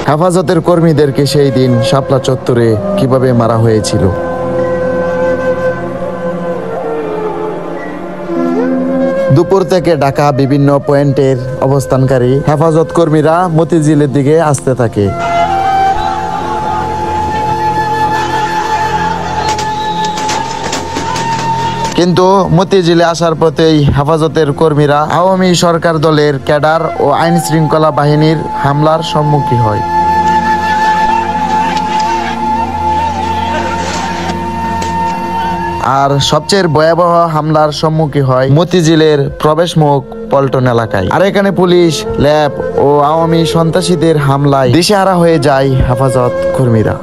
হেফাজতের কর্মীদেরকে সেই দিন শাপলা চত্বরে কিভাবে মারা হয়েছিল। দুপুর থেকে ঢাকা বিভিন্ন পয়েন্টের অবস্থানকারী হেফাজত কর্মীরা মতিঝিলের দিকে আসতে থাকে। কিন্তু মতিঝিলে আসার পথেই হেফাজতের কর্মীরা আওয়ামী সরকার দলের ক্যাডার ও আইন শৃঙ্খলা বাহিনীর হামলার সম্মুখীন হয়। আর সবচেয়ে ভয়াবহ হামলার সম্মুখীন হয় মতিঝিলের প্রবেশমুখ পল্টন এলাকায়। আর এখানে পুলিশ, ল্যাব ও আওয়ামী সন্ত্রাসীদের হামলায় দিশেহারা হয়ে যায় হেফাজত কর্মীরা।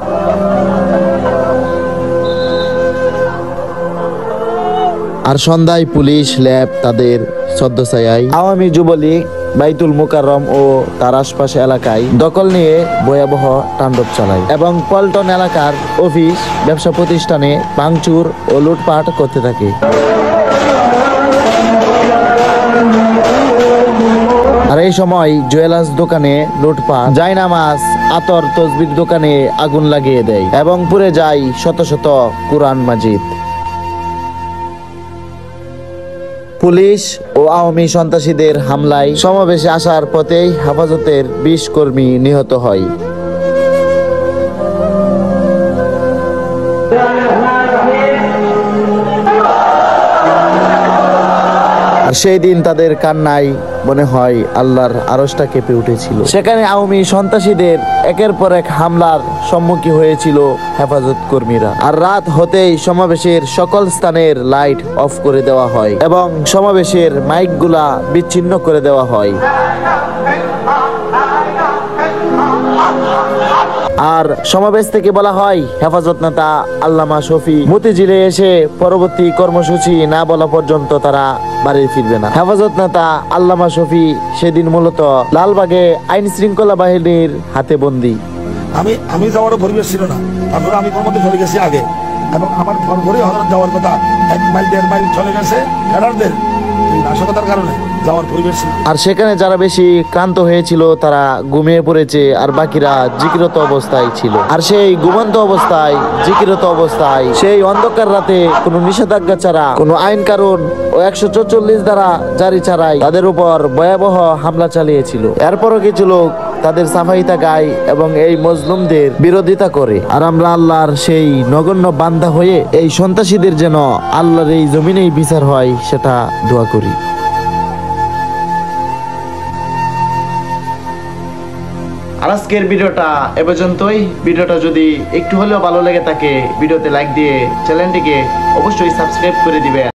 আর সন্ধ্যায় পুলিশ, ল্যাব তাদের ছদ্মছায়ায় আওয়ামী যুবলীগ বাইতুল মোকাররম ও তার আশপাশ এলাকায় দখল নিয়ে ভয়াবহ তাণ্ডব চালায় এবং পল্টন এলাকার অফিস, ব্যবসা প্রতিষ্ঠানে ভাঙচুর ও লুটপাট করতে থাকে। আর এই সময় জুয়েলার্স দোকানে লুটপাট, জায়নামাজ, আতর, তসবির দোকানে আগুন লাগিয়ে দেয় এবং পুড়ে যায় শত শত কুরআন মাজিদ। পুলিশ ও আওয়ামী সন্ত্রাসীদের হামলায় সমাবেশে আসার পথেই হেফাজতের 20 কর্মী নিহত হয়। আর সেই দিন তাদের কান্নায় মনে হয় আল্লাহর আরশটা কেঁপে উঠেছিল। সেখানে আওয়ামী সন্ত্রাসীদের একের পর এক হামলার সম্মুখীন হয়েছিল হেফাজত কর্মীরা। আর রাত হতেই সমাবেশের সকল স্থানের লাইট অফ করে দেওয়া হয় এবং সমাবেশের মাইকগুলা বিচ্ছিন্ন করে দেওয়া হয়। আর সমাবেশ থেকে বলা হয় হেফাজত নেতা আল্লামা শফি মতিঝিলে এসে পরবর্তী কর্মসূচি না বলা পর্যন্ত তারা বাড়ি ফিরবে না। হেফাজত নেতা আল্লামা শফি সেদিন মূলত লালবাগে আইন শৃঙ্খলা বাহিনীর হাতে বন্দী। আমি যাওয়ারও পরিবেশ ছিল না, তারপরে আমি কোন মধ্যে চলে গেছি আগে এবং আমার ঘরে হঠাৎ যাওয়ার কথা 1 মাইল 1.5 মাইল চলে গেছে খেলারদের নাশকতার কারণে যাওয়ার পরিবেশ ছিল। আর সেখানে যারা বেশি ক্লান্ত হয়েছিল তারা ঘুমিয়ে পড়েছে আর বাকিরা জিকিরত অবস্থায় ছিল। আর সেই ঘুমন্ত অবস্থায়, জিকিরত অবস্থায়, সেই অন্ধকার রাতে কোনো নিষেধাজ্ঞা ছাড়া, কোনো আইন কানুন ও 144 ধারা জারি ছাড়াই তাদের উপর ভয়াবহ হামলা চালিয়েছিল। এরপরও কিছু লোক তাদের সাফাইতা গায় এবং এই মজলুমদের বিরোধিতা করে। আর আমরা আল্লাহর সেই নগণ্য বান্দা হয়ে এই সন্ত্রাসীদের যেন আল্লাহর এই জমিনেই বিচার হয় সেটা দোয়া করি। আর আজকের ভিডিওটা এ পর্যন্তই। ভিডিওটা যদি একটু হলেও ভালো লেগে থাকে ভিডিওতে লাইক দিয়ে চ্যানেলটিকে অবশ্যই সাবস্ক্রাইব করে দিবেন।